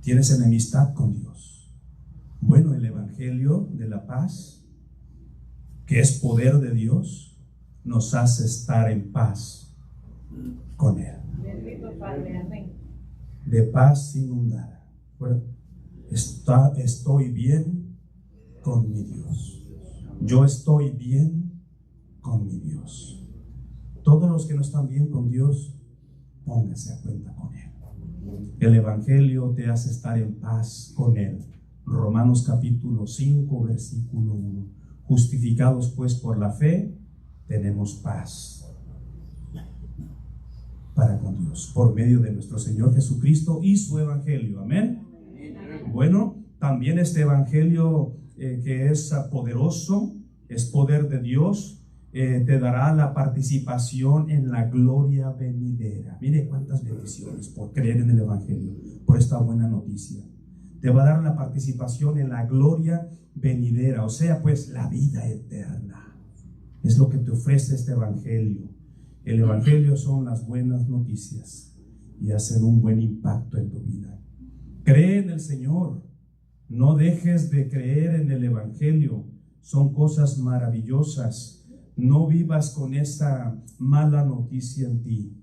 Tienes enemistad con Dios. Bueno, el evangelio de la paz, que es poder de Dios, nos hace estar en paz con Él. De paz inundada. Bueno, estoy bien con mi Dios. Yo estoy bien con mi Dios. Todos los que no están bien con Dios, póngase a cuenta con Él. El evangelio te hace estar en paz con Él. Romanos capítulo 5, versículo 1. Justificados pues por la fe, tenemos paz para con Dios, por medio de nuestro Señor Jesucristo y su evangelio. Amén. Bueno, también este evangelio que es poderoso, es poder de Dios, te dará la participación en la gloria venidera. Mire cuántas bendiciones por creer en el evangelio, por esta buena noticia. Te va a dar la participación en la gloria venidera, o sea, pues la vida eterna. Es lo que te ofrece este evangelio. El evangelio son las buenas noticias. y hacer un buen impacto en tu vida. Cree en el Señor. No dejes de creer en el Evangelio. Son cosas maravillosas. No vivas con esa mala noticia en ti,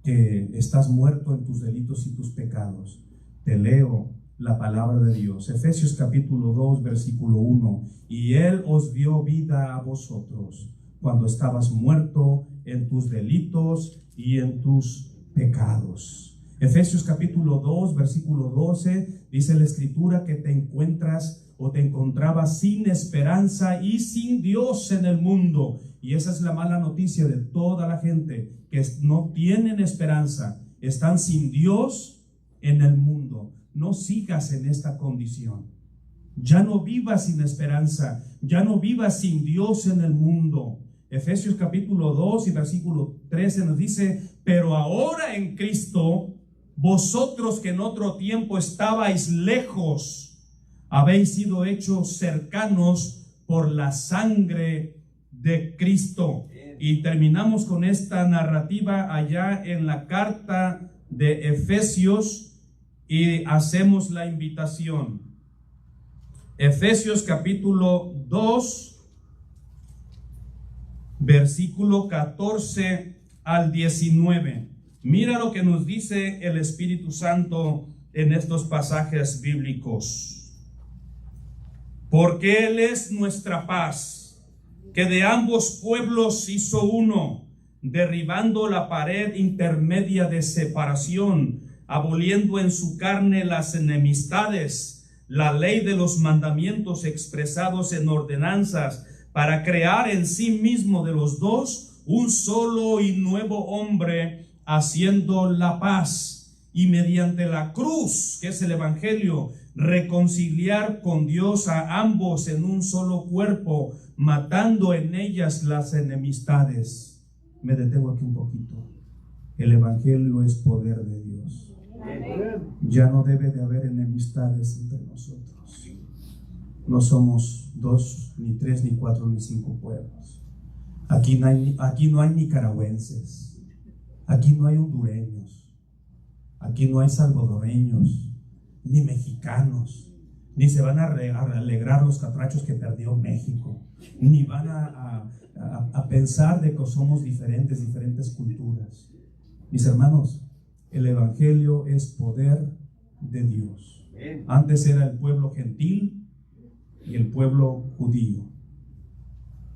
que estás muerto en tus delitos y tus pecados. Te leo la palabra de Dios. Efesios capítulo 2, versículo 1. Y Él os dio vida a vosotros cuando estabas muerto en tus delitos y en tus pecados. Efesios capítulo 2, versículo 12, dice la Escritura que te encuentras o te encontrabas sin esperanza y sin Dios en el mundo. Y esa es la mala noticia de toda la gente, que no tienen esperanza, están sin Dios en el mundo. No sigas en esta condición. Ya no vivas sin esperanza, ya no vivas sin Dios en el mundo. Efesios capítulo 2 y versículo 13 nos dice: pero ahora en Cristo, vosotros que en otro tiempo estabais lejos, habéis sido hechos cercanos por la sangre de Cristo. Y terminamos con esta narrativa allá en la carta de Efesios y hacemos la invitación. Efesios capítulo 2, versículo 14 al 19. Mira lo que nos dice el Espíritu Santo en estos pasajes bíblicos. Porque Él es nuestra paz, que de ambos pueblos hizo uno, derribando la pared intermedia de separación, aboliendo en su carne las enemistades, la ley de los mandamientos expresados en ordenanzas, para crear en sí mismo de los dos un solo y nuevo hombre, haciendo la paz, y mediante la cruz, que es el Evangelio, reconciliar con Dios a ambos en un solo cuerpo, matando en ellas las enemistades. Me detengo aquí un poquito. El Evangelio es poder de Dios. Ya no debe de haber enemistades entre nosotros. No somos 2, ni 3, ni 4, ni 5 pueblos. Aquí no hay nicaragüenses. Aquí no hay hondureños. Aquí no hay salvadoreños, ni mexicanos. Ni se van a alegrar los catrachos que perdió México. Ni van a pensar de que somos diferentes culturas. Mis hermanos, el Evangelio es poder de Dios. Antes era el pueblo gentil y el pueblo judío.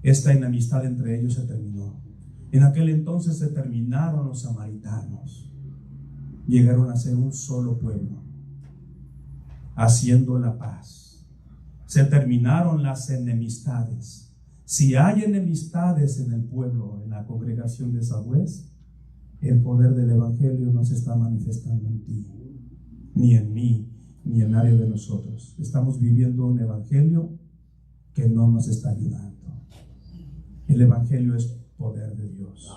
Esta enemistad entre ellos se terminó. En aquel entonces se terminaron los samaritanos. Llegaron a ser un solo pueblo, haciendo la paz. Se terminaron las enemistades. Si hay enemistades en el pueblo, en la congregación de Sagüez, el poder del Evangelio no se está manifestando en ti, ni en mí, ni en nadie de nosotros. Estamos viviendo un Evangelio que no nos está ayudando. El Evangelio es poder de Dios.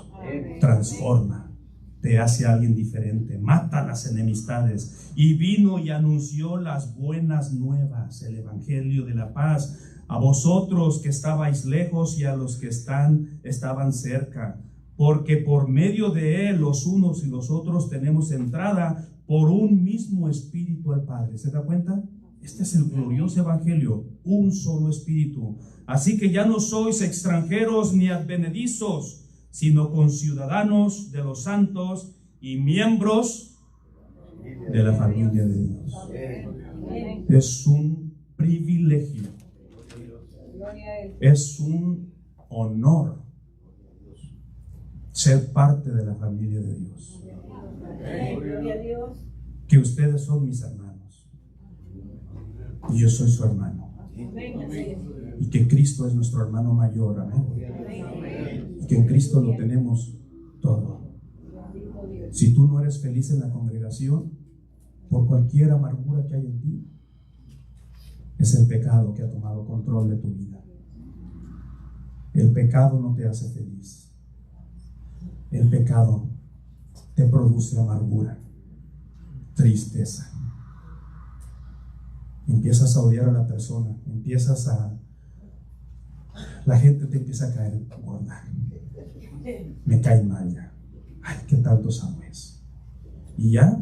Transforma, te hace alguien diferente, mata las enemistades. Y vino y anunció las buenas nuevas, el Evangelio de la paz, a vosotros que estabais lejos y a los que estaban cerca. Porque por medio de Él, los unos y los otros, tenemos entrada por un mismo Espíritu al Padre. ¿Se da cuenta? Este es el glorioso Evangelio, un solo Espíritu. Así que ya no sois extranjeros ni advenedizos, sino conciudadanos de los santos y miembros de la familia de Dios. Es un privilegio, es un honor ser parte de la familia de Dios. Que ustedes son mis hermanos y yo soy su hermano, y que Cristo es nuestro hermano mayor. Amén. Y que en Cristo lo tenemos todo. Si tú no eres feliz en la congregación por cualquier amargura que hay en ti, es el pecado que ha tomado control de tu vida. El pecado no te hace feliz. El pecado te produce amargura, tristeza. Empiezas a odiar a la persona, la gente te empieza a caer gorda. Me cae mal ya. Ay, qué tanto sabes. Y ya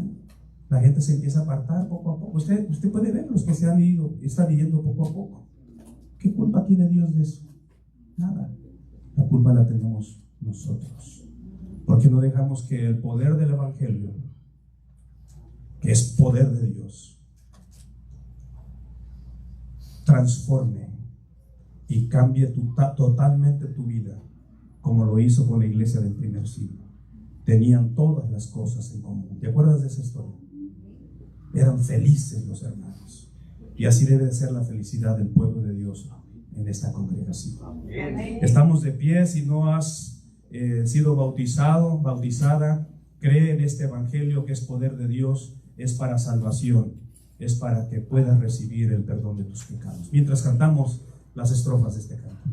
la gente se empieza a apartar poco a poco. Usted puede ver los que se han ido, están yendo poco a poco. ¿Qué culpa tiene Dios de eso? Nada. La culpa la tenemos nosotros. Porque no dejamos que el poder del Evangelio, que es poder de Dios, transforme y cambie totalmente tu vida, como lo hizo con la iglesia del primer siglo. Tenían todas las cosas en común. ¿Te acuerdas de esa historia? Eran felices los hermanos. Y así debe de ser la felicidad del pueblo de Dios en esta congregación. Estamos de pie. Si no has sido bautizado, bautizada, cree en este evangelio que es poder de Dios, es para salvación, es para que puedas recibir el perdón de tus pecados. Mientras cantamos las estrofas de este canto.